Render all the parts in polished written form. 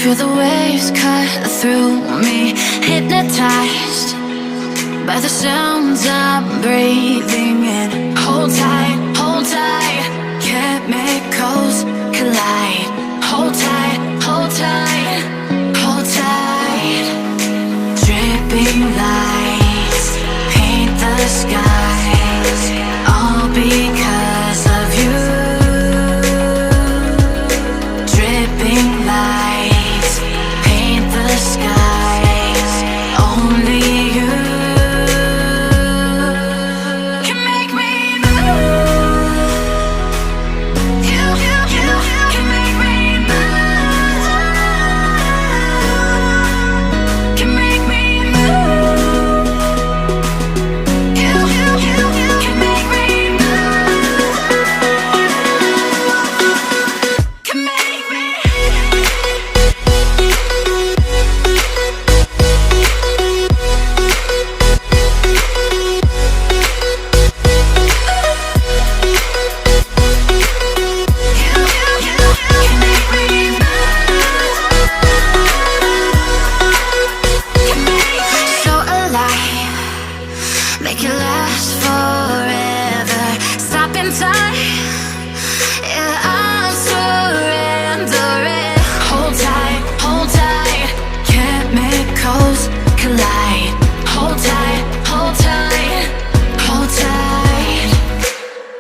Feel the waves cut through me, hypnotized by the sounds I'm breathing in. Hold tight, chemicals collide. Hold tight, hold tight, hold tight. Dripping lights paint the skies, all because of you. Dripping lights paint the skies, only you can make me move. You can make me move. Can make me move. You can make me move. Can make me. So alive, make it last forever. Stop in time, yeah, I'm surrendering. Hold tight, chemicals collide. Hold tight, hold tight, hold tight.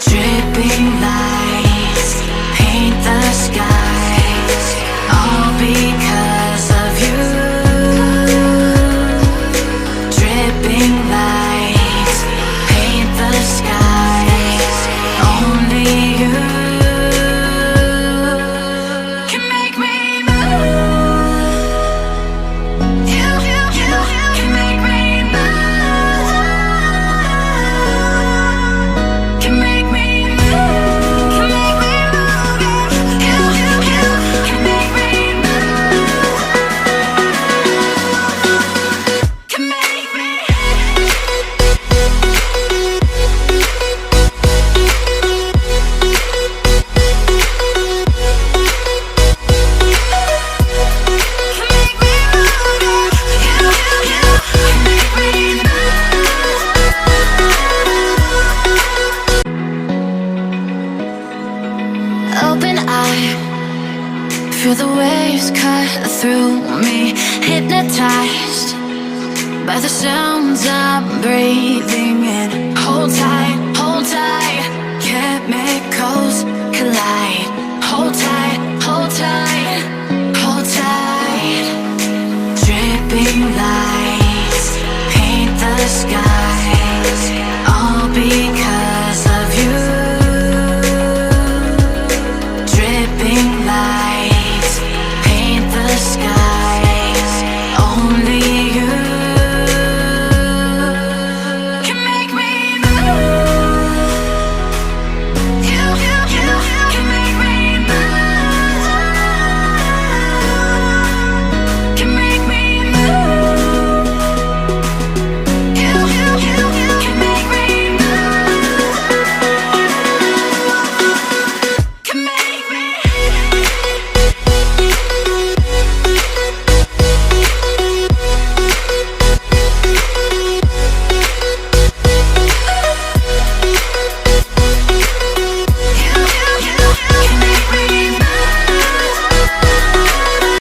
Dripping lights paint the skies, all because of you. Dripping lights paint the skies, only you can make me move. You can make me move. Can make me move. Can make me move. You can make me move. Can make me. Open eye, feel the waves cut through me, hypnotized by the sounds I'm breathing in. Hold tight, chemicals collide. Hold tight, hold tight. Dripping lights paint the sky.